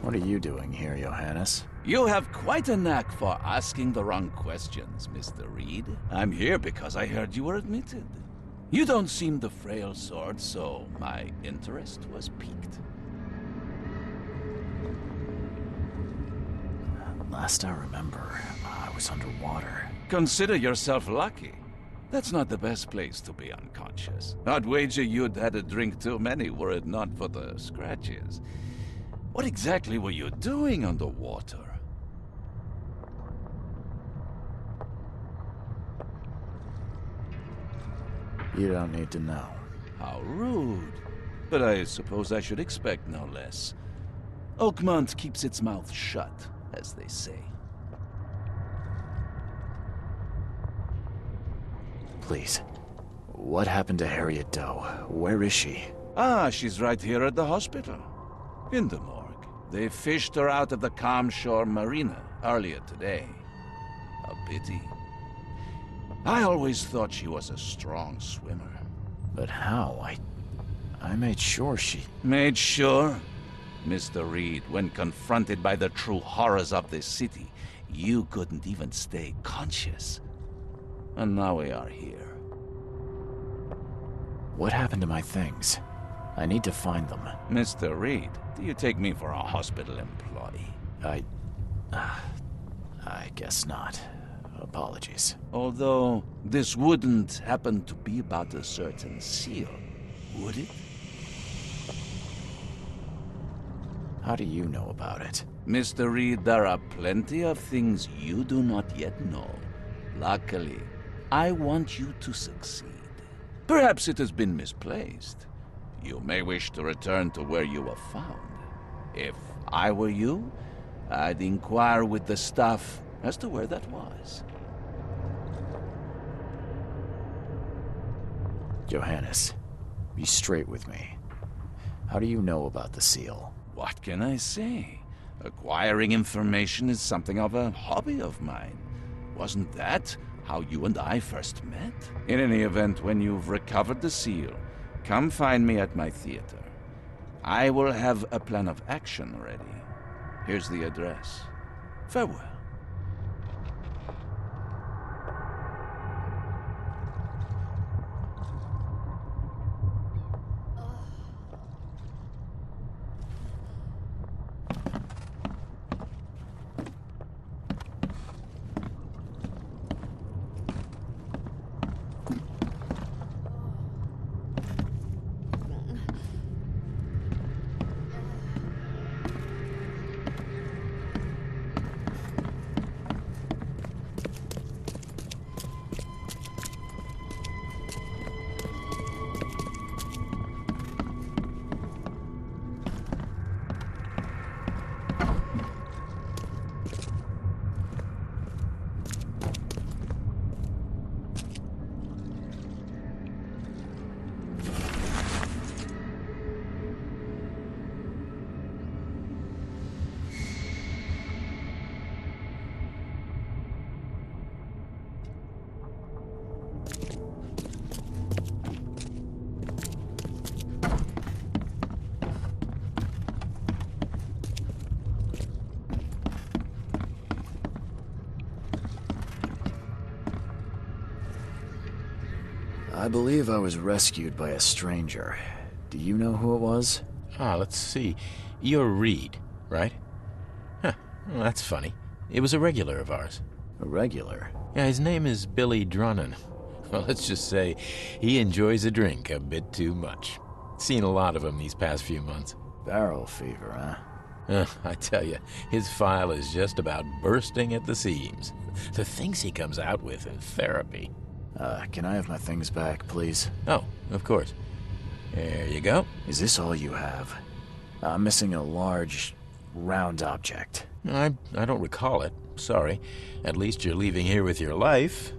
What are you doing here, Johannes? You have quite a knack for asking the wrong questions, Mr. Reed. I'm here because I heard you were admitted. You don't seem the frail sort, so my interest was piqued. Last I remember, I was underwater. Consider yourself lucky. That's not the best place to be unconscious. I'd wager you'd had a drink too many were it not for the scratches. What exactly were you doing underwater? You don't need to know. How rude. But I suppose I should expect no less. Oakmont keeps its mouth shut, as they say. Please. What happened to Harriet Doe? Where is she? Ah, she's right here at the hospital. In the morgue. They fished her out of the Calm Shore Marina earlier today. A pity. I always thought she was a strong swimmer. But how? I made sure she... Made sure? Mr. Reed, when confronted by the true horrors of this city, you couldn't even stay conscious. And now we are here. What happened to my things? I need to find them. Mr. Reed, do you take me for a hospital employee? I guess not. Apologies. Although, this wouldn't happen to be about a certain seal, would it? How do you know about it? Mr. Reed, there are plenty of things you do not yet know. Luckily, I want you to succeed. Perhaps it has been misplaced. You may wish to return to where you were found. If I were you, I'd inquire with the staff as to where that was. Johannes, be straight with me. How do you know about the seal? What can I say? Acquiring information is something of a hobby of mine. Wasn't that how you and I first met? In any event, when you've recovered the seal, come find me at my theater. I will have a plan of action ready. Here's the address. Farewell. I believe I was rescued by a stranger. Do you know who it was? Let's see. You're Reed, right? Huh, well, that's funny. It was a regular of ours. A regular? Yeah, his name is Billy Drunnen. Well, let's just say he enjoys a drink a bit too much. Seen a lot of him these past few months. Barrel fever, huh? I tell you, his file is just about bursting at the seams. The things he comes out with in therapy. Can I have my things back, please? Oh, of course. There you go. Is this all you have? I'm missing a large, round object. I don't recall it. Sorry. At least you're leaving here with your life.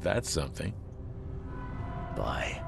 That's something. Bye.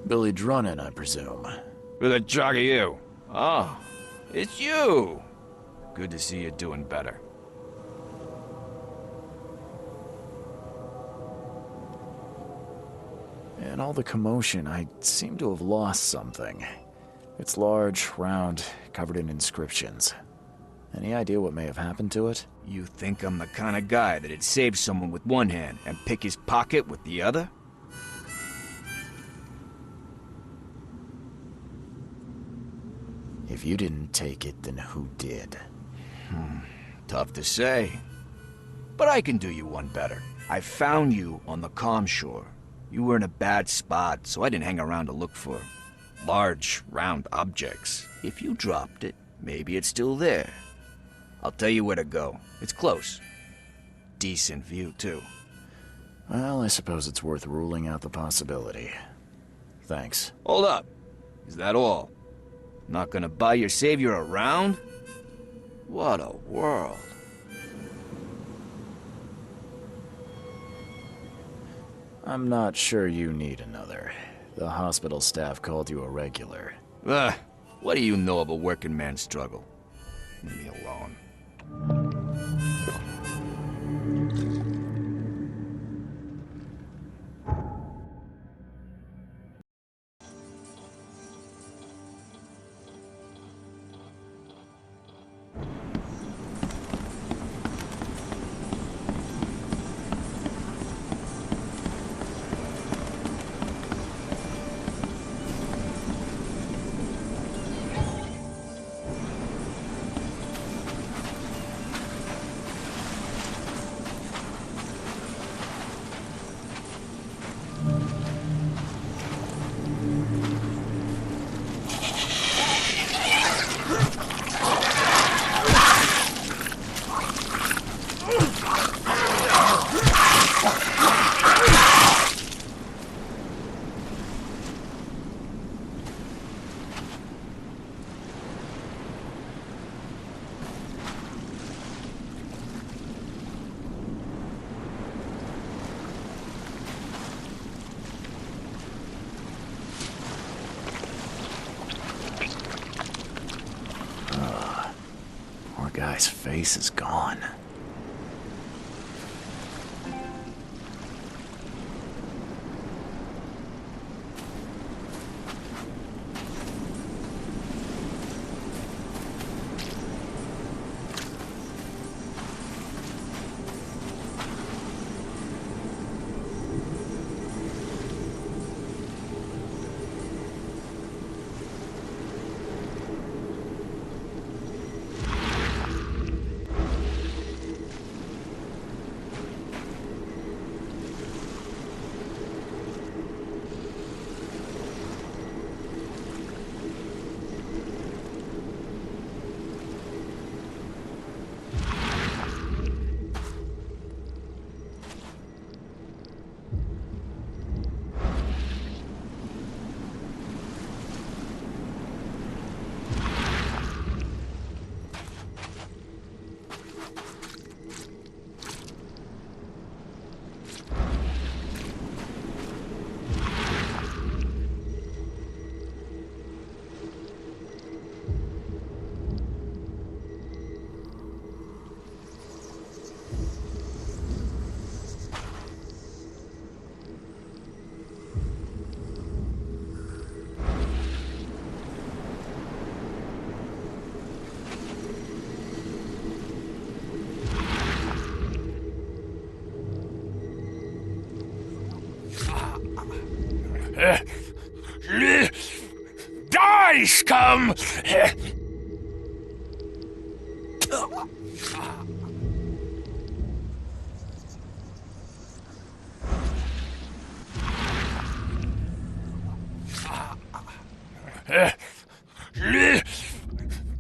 Billy Drunin, I presume. Who the jog are you? Oh, it's you. Good to see you doing better. In all the commotion, I seem to have lost something. It's large, round, covered in inscriptions. Any idea what may have happened to it? You think I'm the kind of guy that'd save someone with one hand and pick his pocket with the other? If you didn't take it, then who did? Tough to say. But I can do you one better. I found you on the calm shore. You were in a bad spot, so I didn't hang around to look for large, round objects. If you dropped it, maybe it's still there. I'll tell you where to go. It's close. Decent view, too. Well, I suppose it's worth ruling out the possibility. Thanks. Hold up. Is that all? Not gonna buy your savior around? What a world. I'm not sure you need another. The hospital staff called you a regular. What do you know of a working man's struggle? Leave me alone. Guy's face is gone. Die, scum!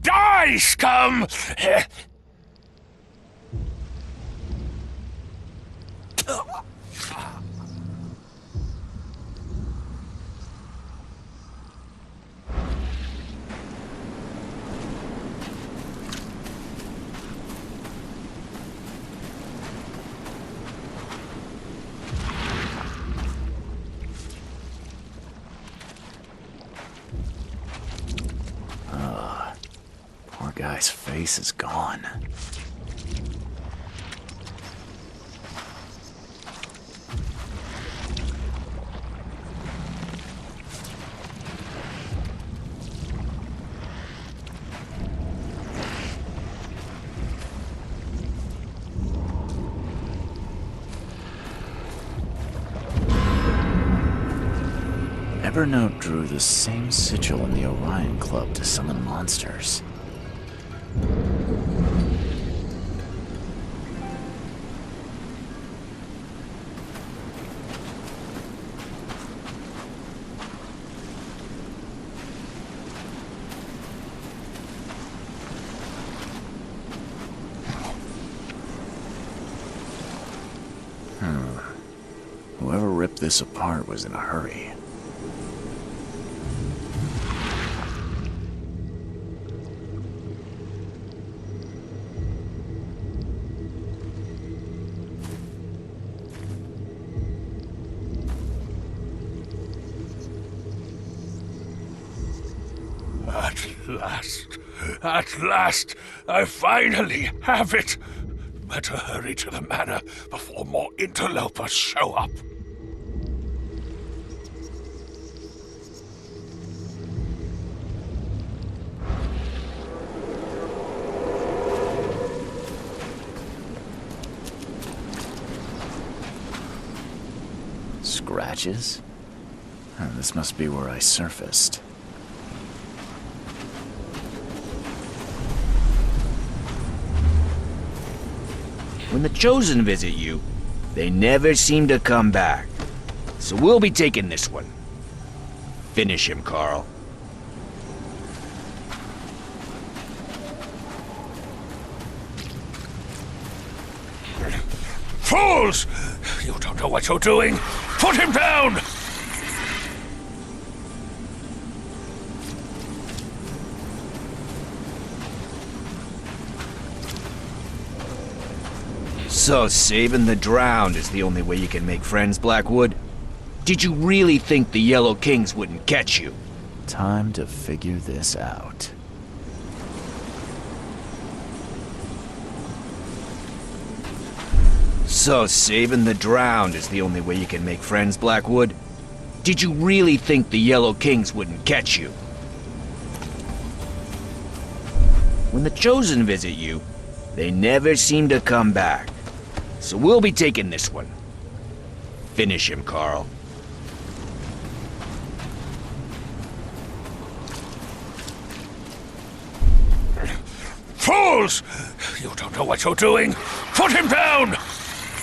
Die, scum! face is gone. Evernote drew the same sigil in the Orion Club to summon monsters. Whoever ripped this apart was in a hurry. At last, I finally have it! Better hurry to the manor before more interlopers show up. Scratches? This must be where I surfaced. When the Chosen visit you, they never seem to come back. So we'll be taking this one. Finish him, Carl. Fools! You don't know what you're doing! Put him down! So saving the drowned is the only way you can make friends, Blackwood? Did you really think the Yellow Kings wouldn't catch you? Time to figure this out. So saving the drowned is the only way you can make friends, Blackwood? Did you really think the Yellow Kings wouldn't catch you? When the Chosen visit you, they never seem to come back. So we'll be taking this one. Finish him, Carl. Fools! You don't know what you're doing! Put him down!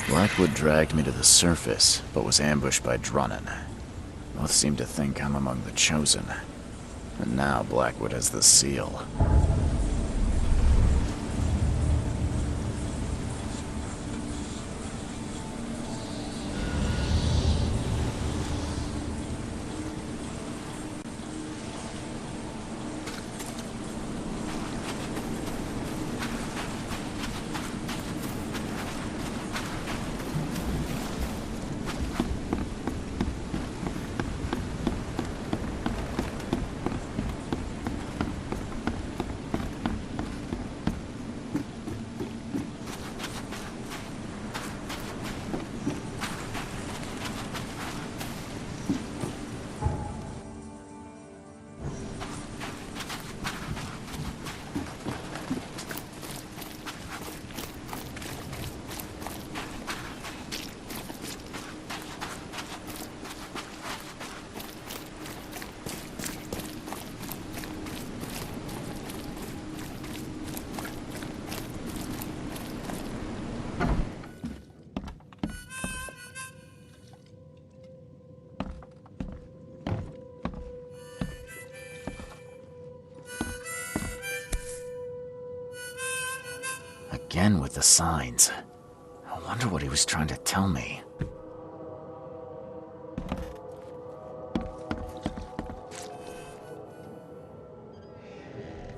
Blackwood dragged me to the surface, but was ambushed by Drunnen. Both seem to think I'm among the Chosen. And now Blackwood has the seal. Again with the signs. I wonder what he was trying to tell me.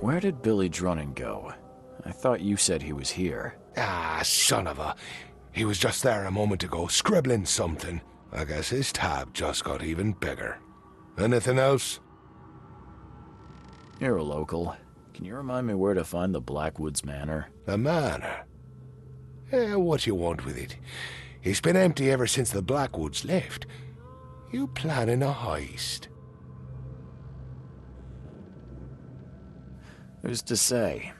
Where did Billy Drunnen go? I thought you said he was here. Ah, son of a... He was just there a moment ago, scribbling something. I guess his tab just got even bigger. Anything else? You're a local. Can you remind me where to find the Blackwoods Manor? The manor? What you want with it? It's been empty ever since the Blackwoods left. You planning a heist? Who's to say?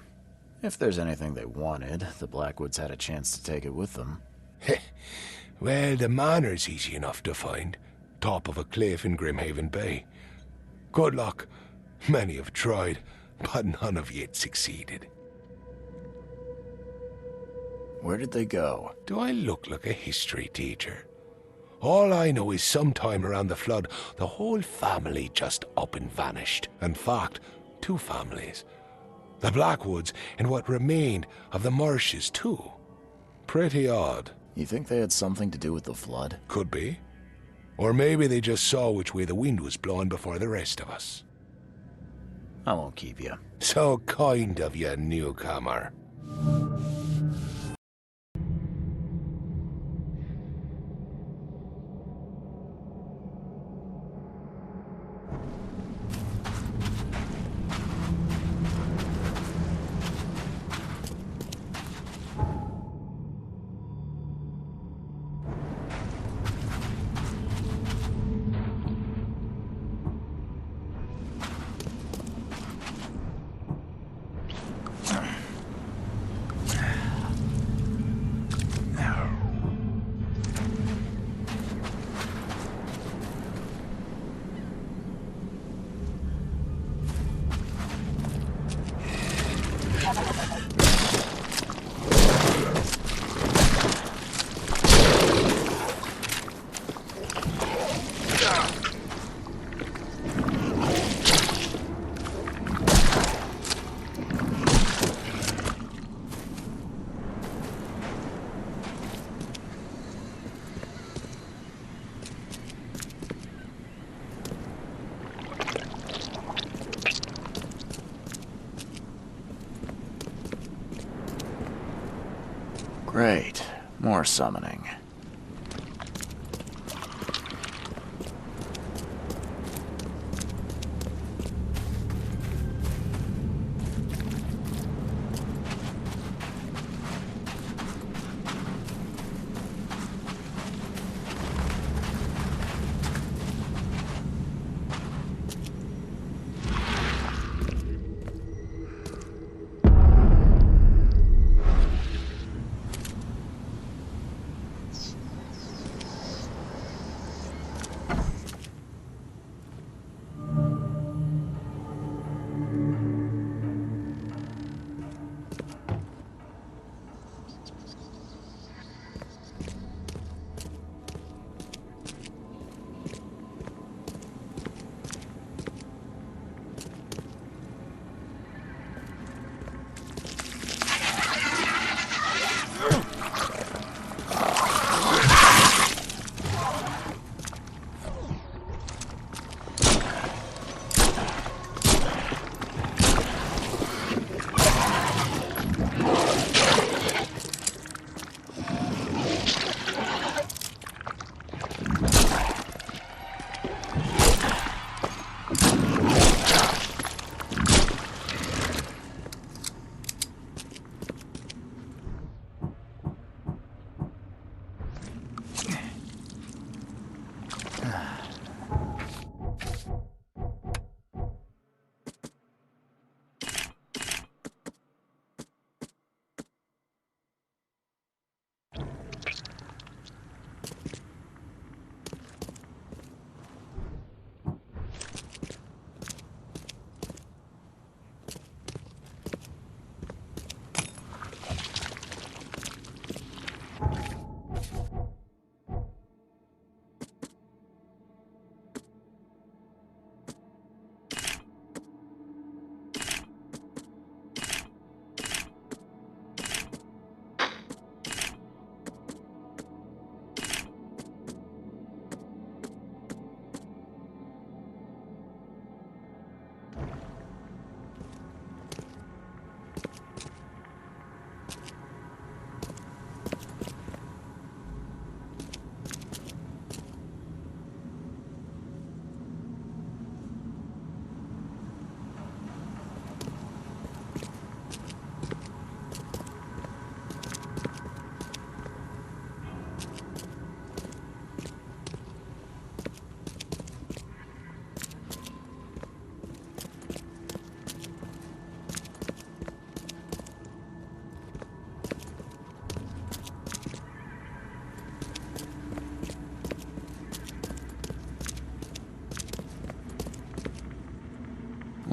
If there's anything they wanted, the Blackwoods had a chance to take it with them. Well, the manor's easy enough to find. Top of a cliff in Grimhaven Bay. Good luck. Many have tried, but none have yet succeeded. Where did they go? Do I look like a history teacher? All I know is sometime around the flood, the whole family just up and vanished. In fact, 2 families. The Blackwoods and what remained of the Marshes, too. Pretty odd. You think they had something to do with the flood? Could be. Or maybe they just saw which way the wind was blowing before the rest of us. I won't keep you. So kind of you, newcomer. Great. More summoning.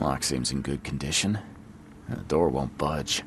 Lock seems in good condition. The door won't budge.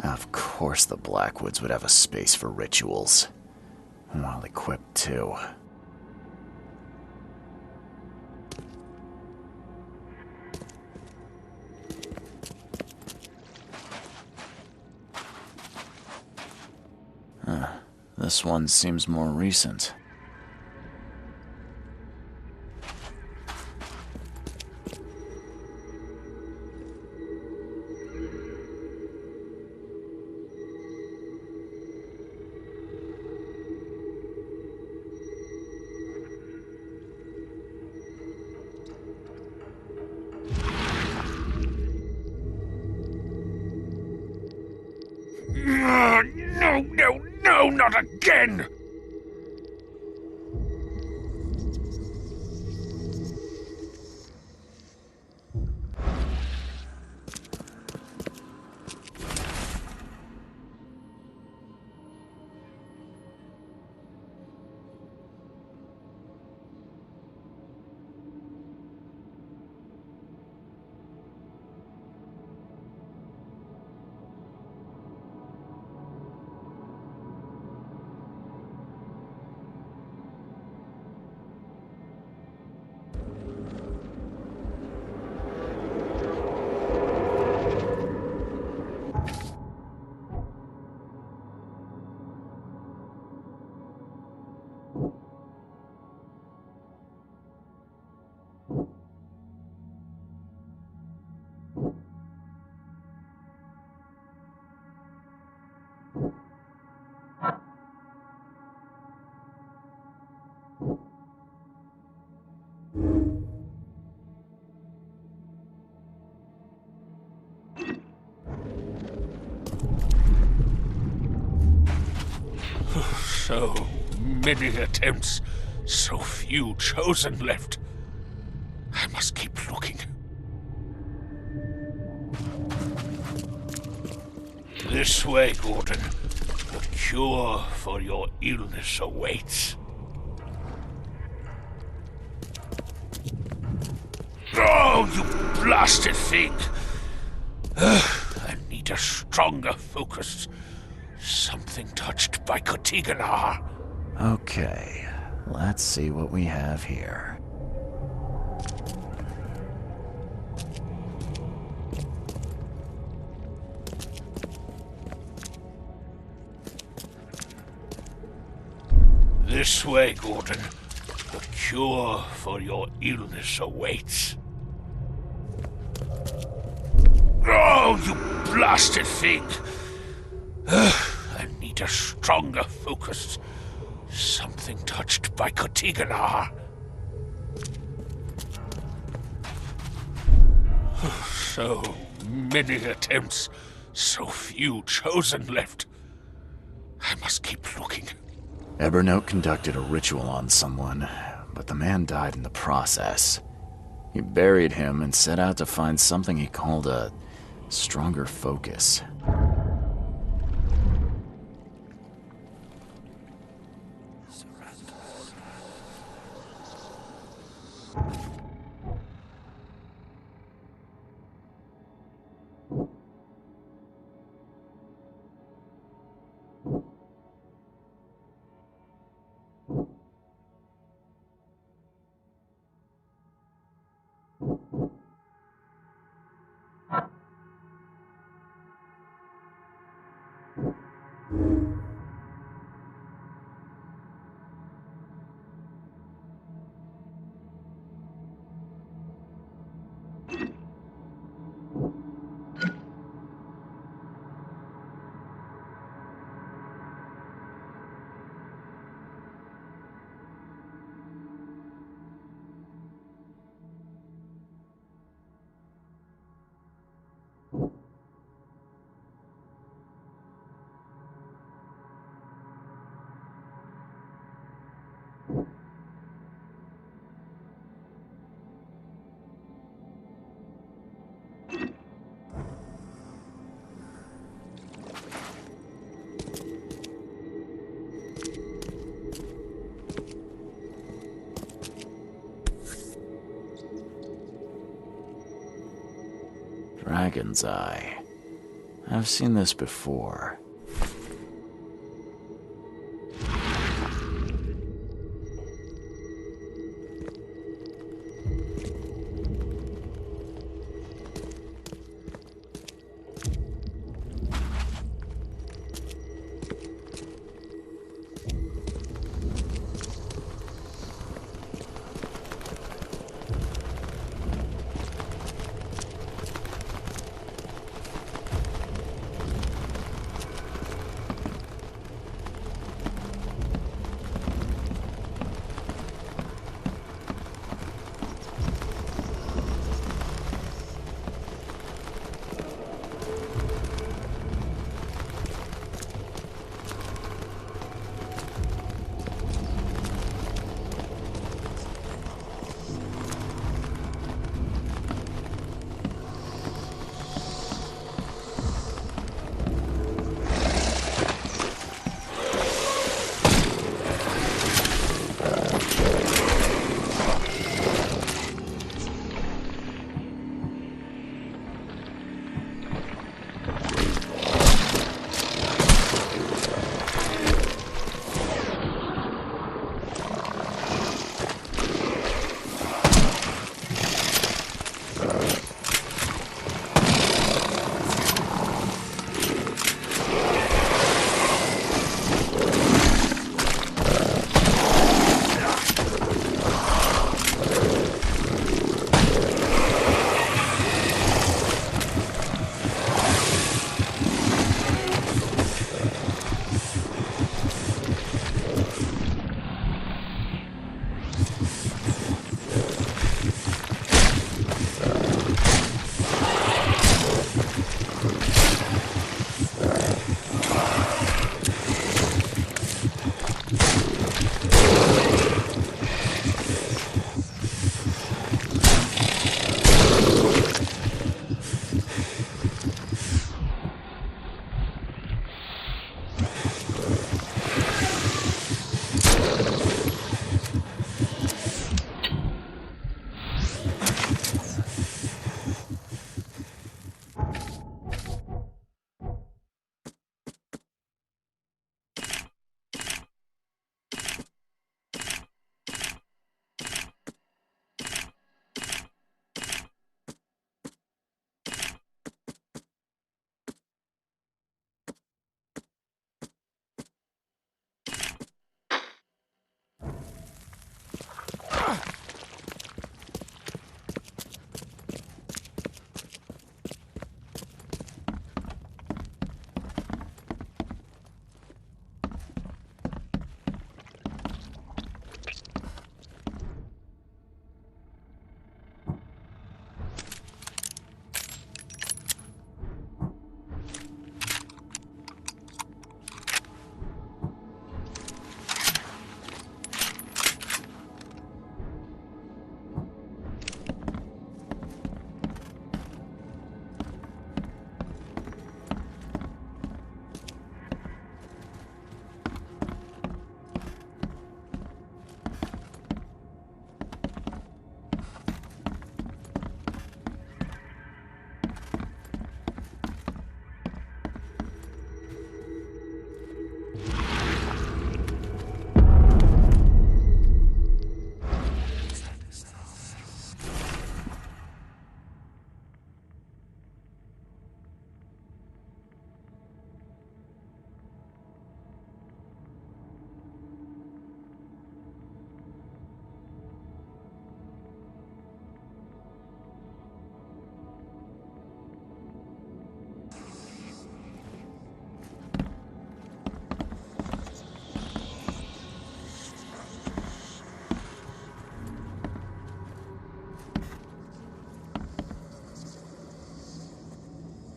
Of course the Blackwoods would have a space for rituals. Well equipped, too. This one seems more recent. No, not again! So many attempts, so few chosen left. I must keep looking. This way, Gordon. The cure for your illness awaits. Oh, you blasted thing! I need a stronger focus. Something touched by Kotiganar. Okay, let's see what we have here. This way, Gordon. The cure for your illness awaits. Oh, you blasted thing! I need a stronger focus. Something touched by Kotiganar. So many attempts, so few chosen left. I must keep looking. Evernote conducted a ritual on someone, but the man died in the process. He buried him and set out to find something he called a stronger focus. Dragon's Eye. I've seen this before.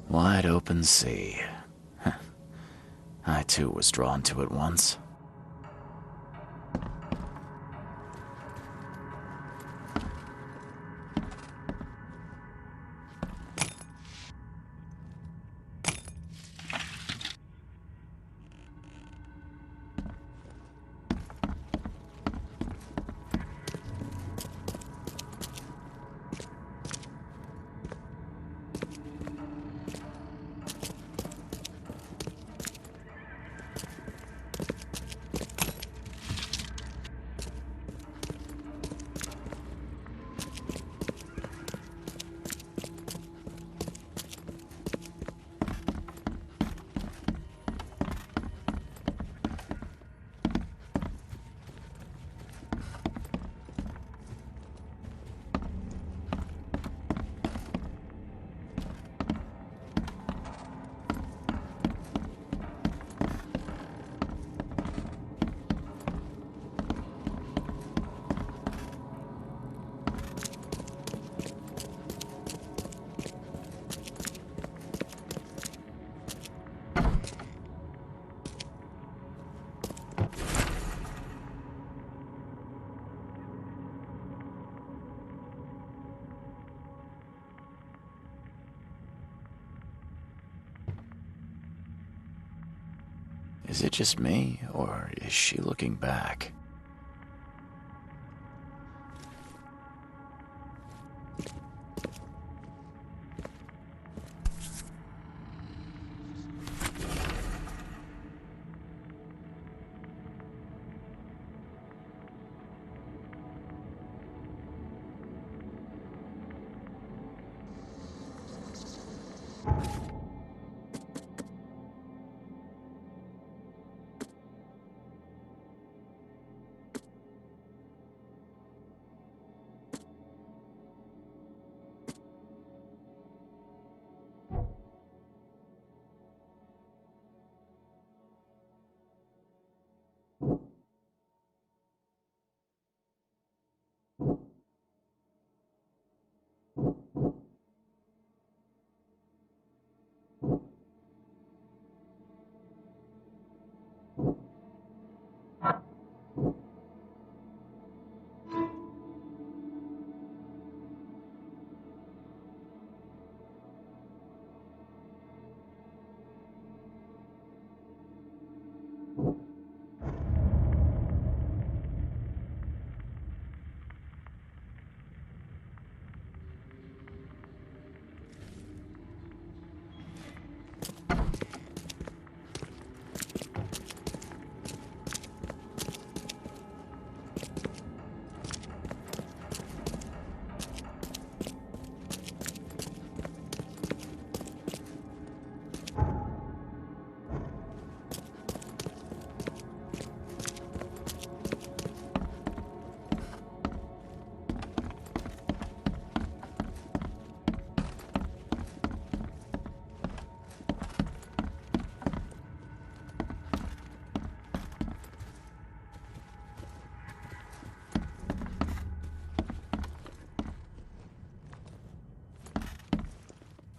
Wide open sea. I too was drawn to it once. Is it just me, or is she looking back?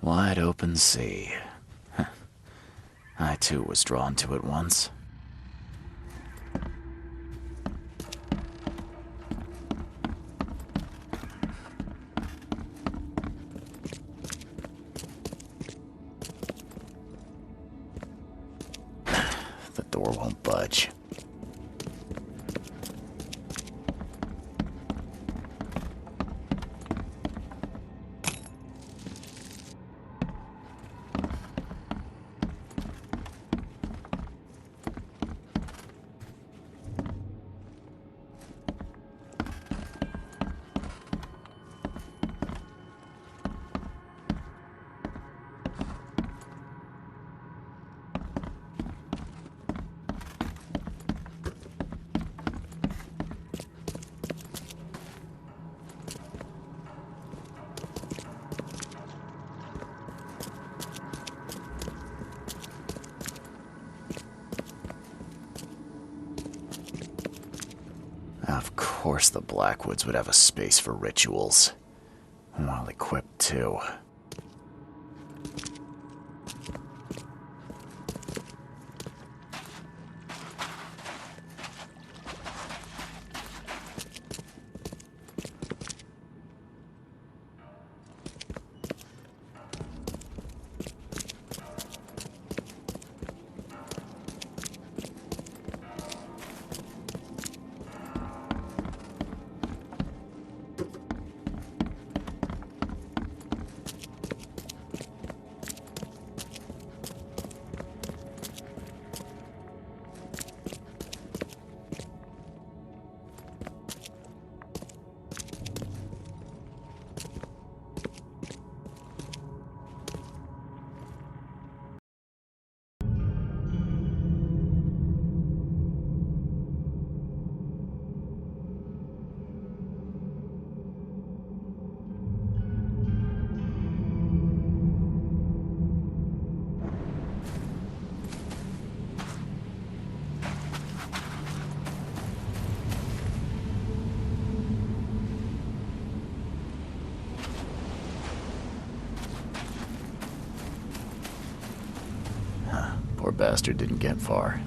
Wide open sea. I too was drawn to it once. The door won't budge. Of course the Blackwoods would have a space for rituals. Well equipped, too. Poor bastard didn't get far.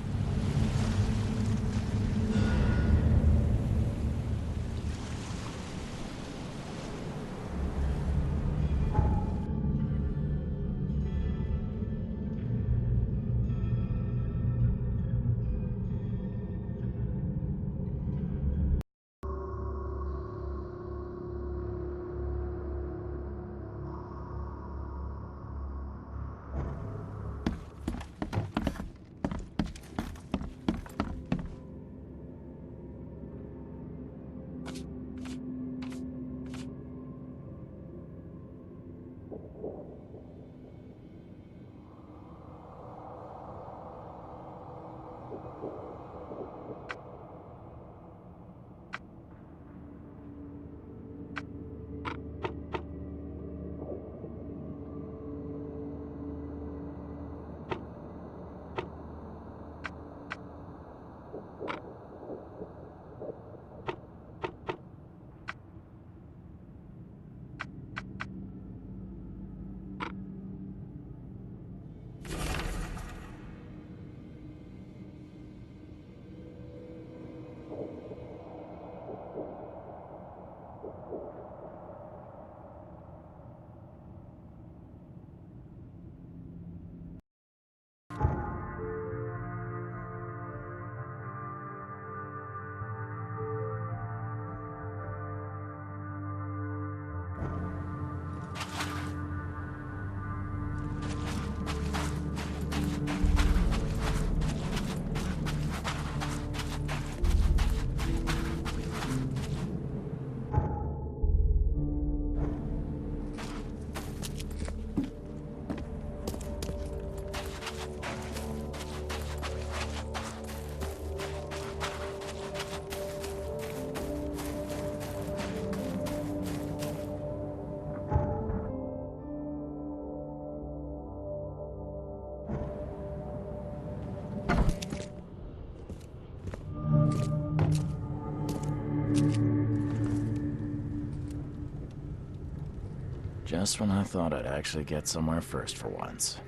Just when I thought I'd actually get somewhere first for once.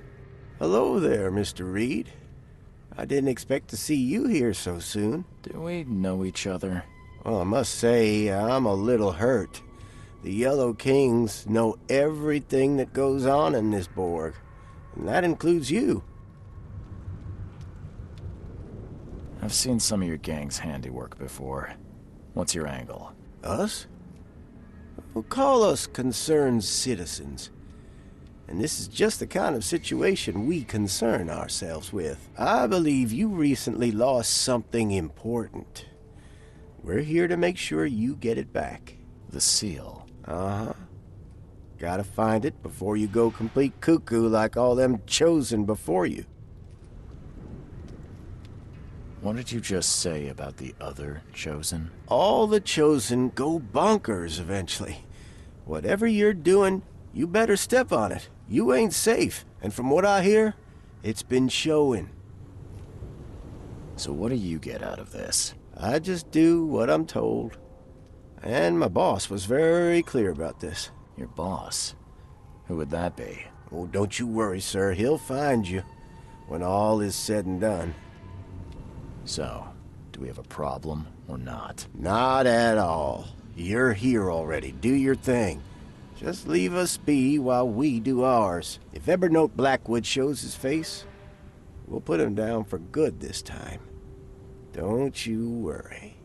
Hello there, Mr. Reed. I didn't expect to see you here so soon. Do we know each other? Well, I must say, I'm a little hurt. The Yellow Kings know everything that goes on in this Borg, and that includes you. I've seen some of your gang's handiwork before. What's your angle? Us? Well, call us concerned citizens. And this is just the kind of situation we concern ourselves with. I believe you recently lost something important. We're here to make sure you get it back. The seal. Uh-huh. Gotta find it before you go complete cuckoo like all them chosen before you. What did you just say about the other chosen? All the chosen go bonkers eventually. Whatever you're doing, you better step on it. You ain't safe, and from what I hear, it's been showing. So what do you get out of this? I just do what I'm told. And my boss was very clear about this. Your boss? Who would that be? Oh, don't you worry, sir. He'll find you when all is said and done. So, do we have a problem or not? Not at all. You're here already. Do your thing. Just leave us be while we do ours. If Evernote Blackwood shows his face, we'll put him down for good this time. Don't you worry.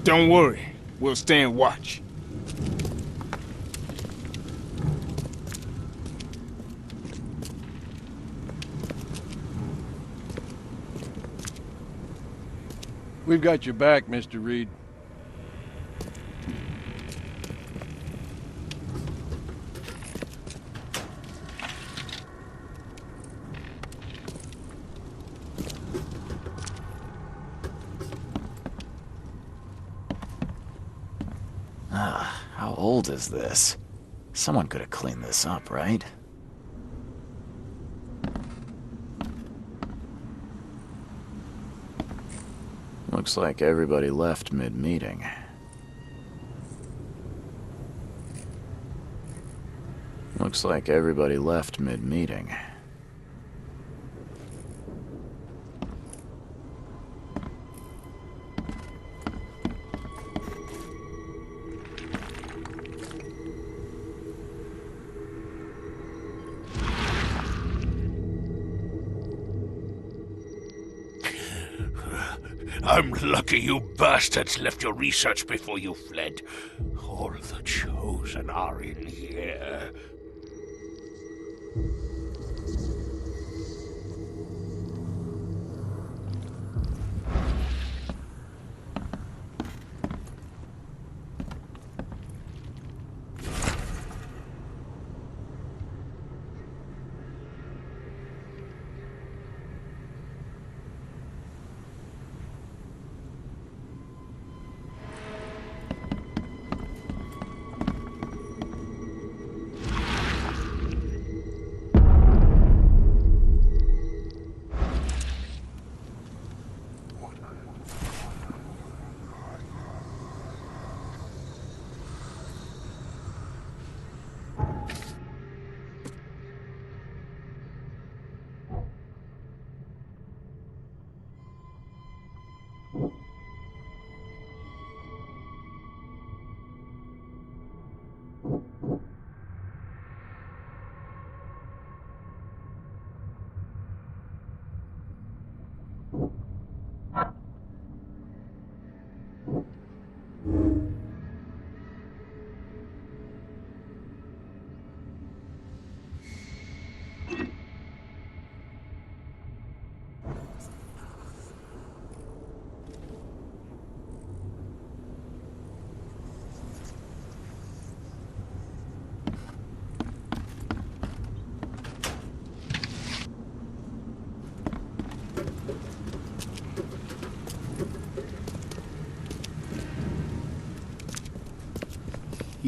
Don't worry, we'll stand watch. We've got your back, Mr. Reed. How old is this? Someone could have cleaned this up, right? Looks like everybody left mid-meeting. Looks like everybody left mid-meeting. I'm lucky you bastards left your research before you fled. All the chosen are in here.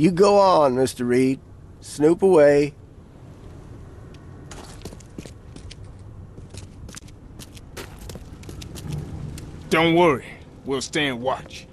You go on, Mr. Reed. Snoop away. Don't worry. We'll stand watch.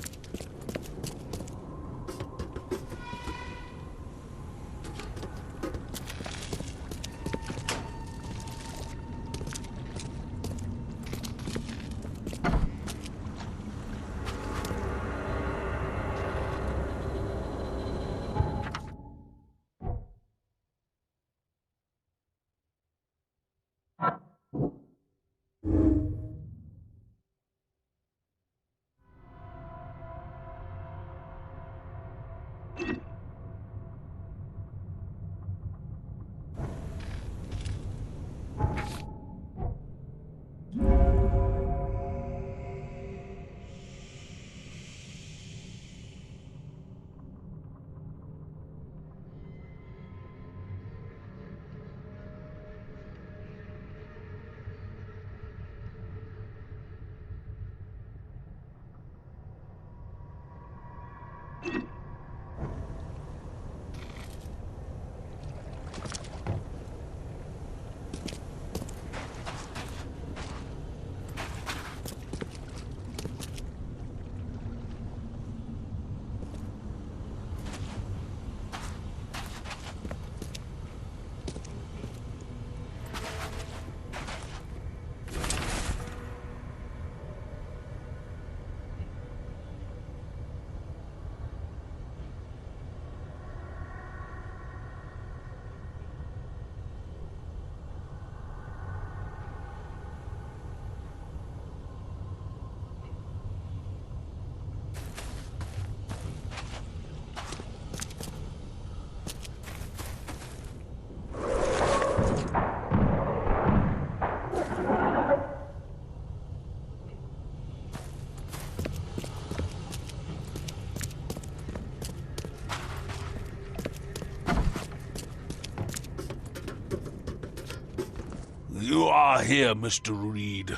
You are here, Mr. Reed.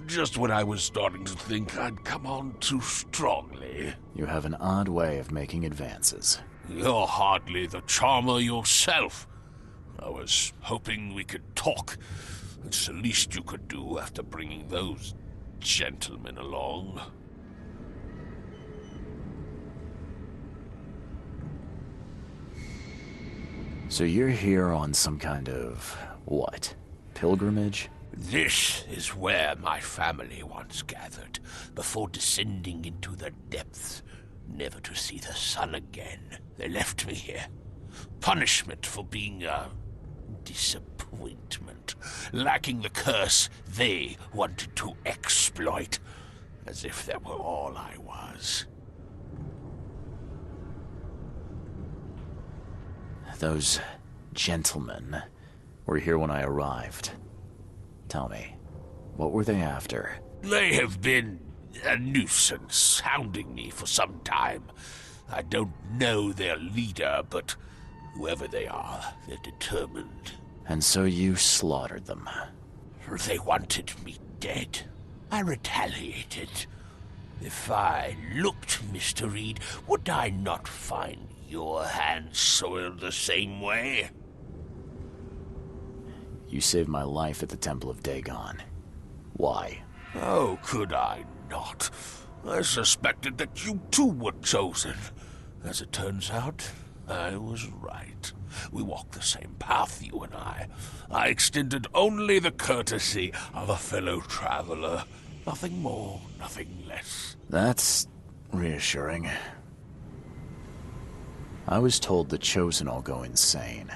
Just when I was starting to think I'd come on too strongly. You have an odd way of making advances. You're hardly the charmer yourself. I was hoping we could talk. It's the least you could do after bringing those gentlemen along. So you're here on some kind of, what, pilgrimage? This is where my family once gathered, before descending into the depths, never to see the sun again. They left me here. Punishment for being a disappointment, lacking the curse they wanted to exploit, as if that were all I was. Those gentlemen were here when I arrived. Tell me, what were they after? They have been a nuisance, hounding me for some time. I don't know their leader, but whoever they are, they're determined. And so you slaughtered them. They wanted me dead. I retaliated. If I looked, Mr. Reed, would I not find your hands soiled the same way? You saved my life at the Temple of Dagon. Why? Oh, could I not? I suspected that you too were chosen. As it turns out, I was right. We walk the same path, you and I. I extended only the courtesy of a fellow traveler. Nothing more, nothing less. That's reassuring. I was told the Chosen all go insane.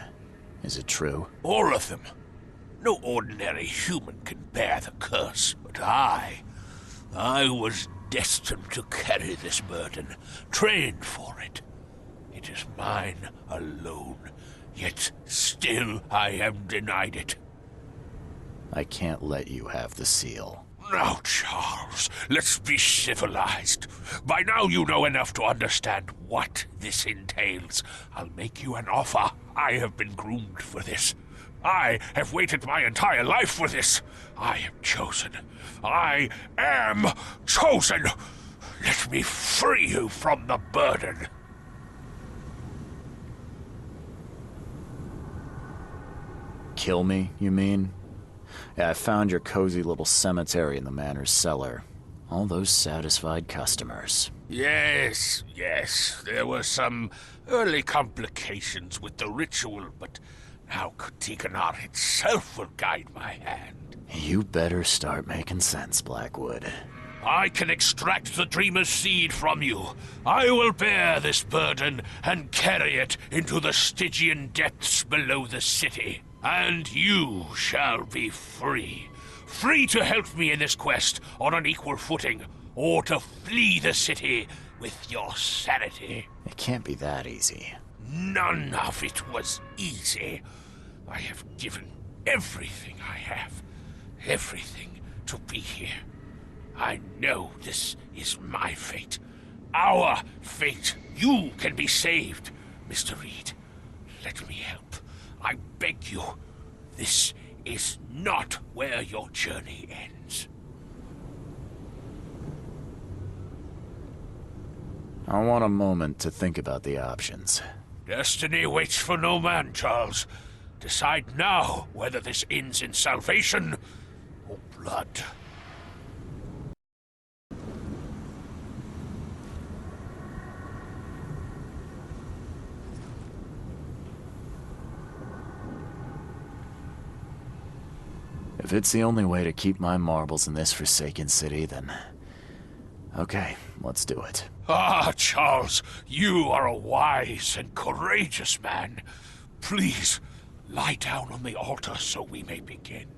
Is it true? All of them. No ordinary human can bear the curse, but I was destined to carry this burden, trained for it. It is mine alone, yet still I am denied it. I can't let you have the seal. Now, Charles, let's be civilized. By now you know enough to understand what this entails. I'll make you an offer. I have been groomed for this. I have waited my entire life for this. I am chosen. I am chosen. Let me free you from the burden. kill me, you mean? Yeah, I found your cozy little cemetery in the manor's cellar. All those satisfied customers. Yes, there were some early complications with the ritual, but now Kutiganar itself will guide my hand. You better start making sense, Blackwood. I can extract the Dreamer's seed from you. I will bear this burden and carry it into the Stygian depths below the city. And you shall be free. Free to help me in this quest on an equal footing, or to flee the city with your sanity. It can't be that easy. None of it was easy. I have given everything I have, everything to be here. I know this is my fate. Our fate. You can be saved, Mr. Reed. Let me help. I beg you. This is not where your journey ends. I want a moment to think about the options. Destiny waits for no man, Charles. Decide now whether this ends in salvation or blood. If it's the only way to keep my marbles in this forsaken city, then... okay, let's do it. Ah, Charles, you are a wise and courageous man. Please, lie down on the altar so we may begin.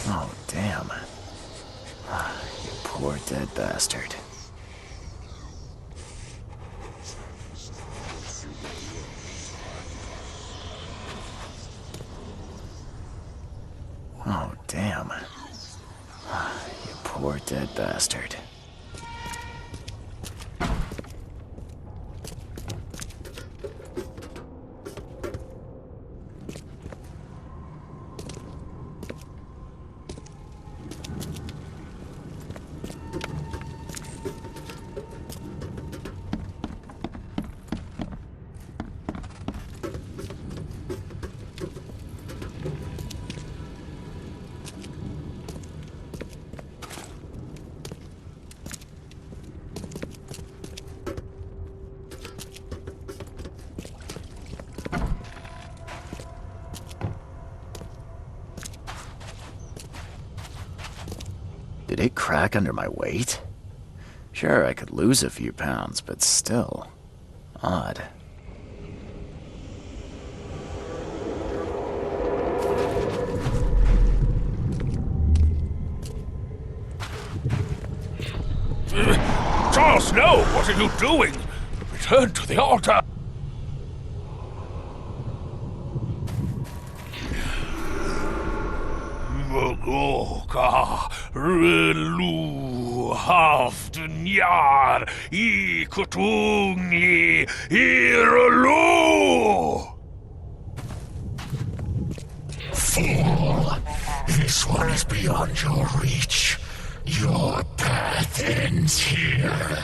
Oh, damn. You poor dead bastard. Oh, damn. You poor dead bastard. Did it crack under my weight? Sure, I could lose a few pounds, but still. Odd. Charles Snow, what are you doing? Return to the altar! Mogoka relu haftunyar I kutungi irelu! Fool! This one is beyond your reach. Your path ends here.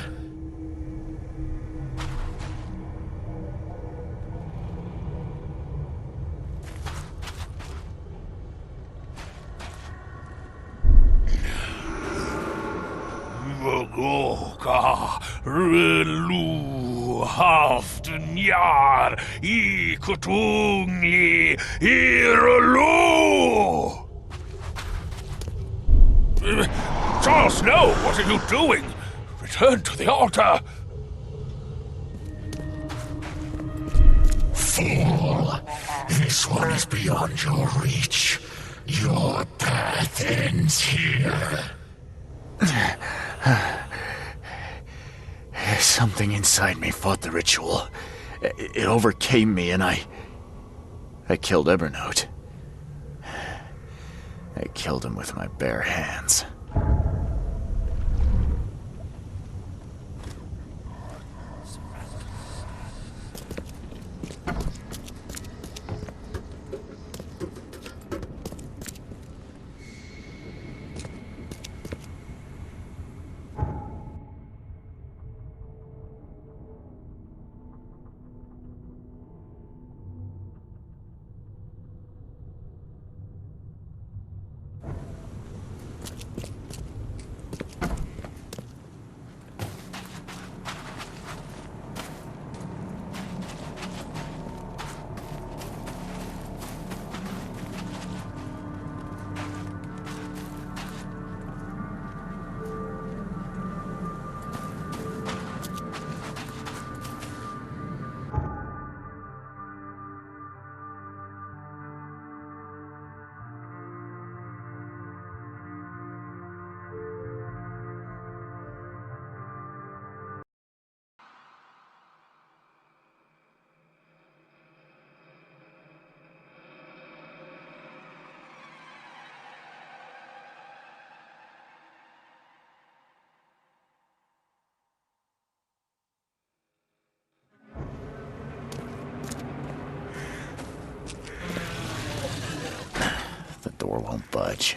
Mogoka relu haftunyar I kutungi irelu! Charles Snow, what are you doing? Return to the altar! Fool! This one is beyond your reach. Your path ends here. Something inside me fought the ritual. It overcame me, and I killed Evernote. I killed him with my bare hands. The door won't budge.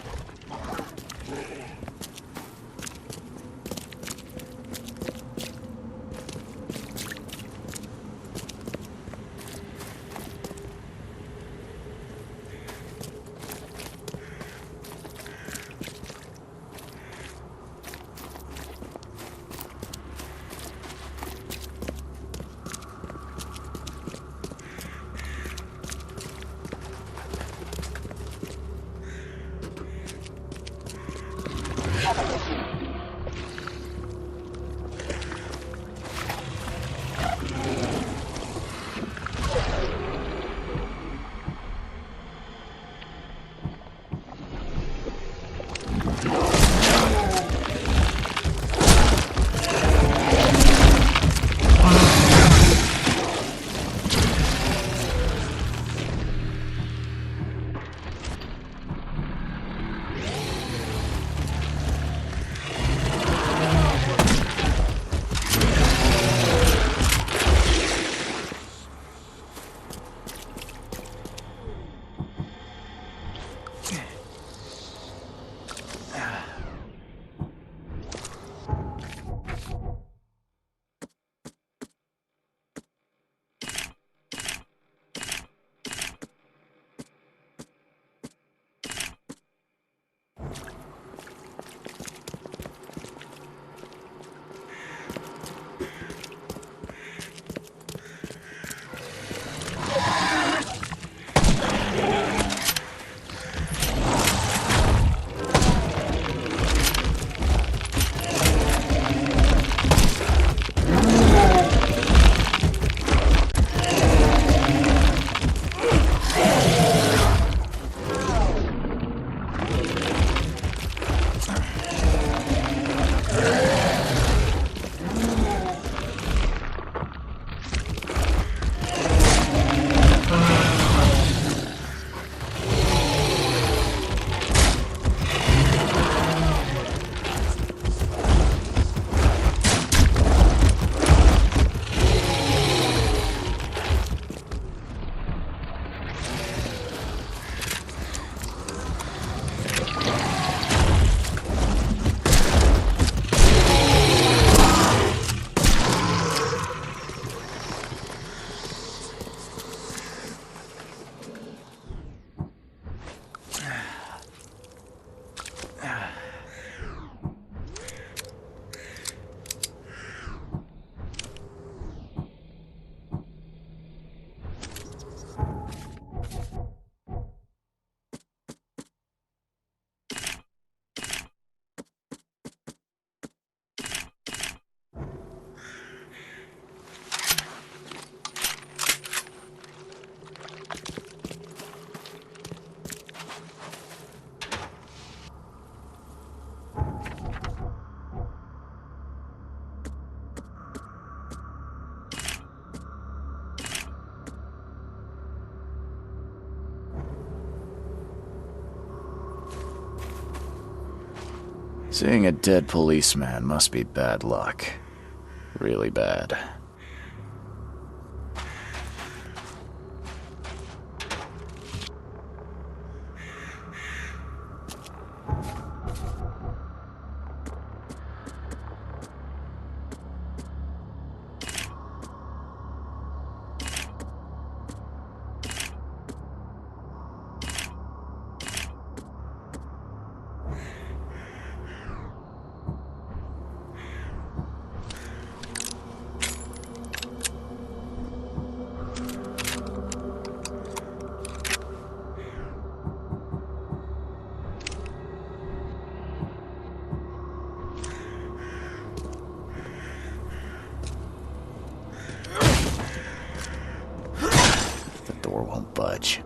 Seeing a dead policeman must be bad luck. Really bad. The door won't budge.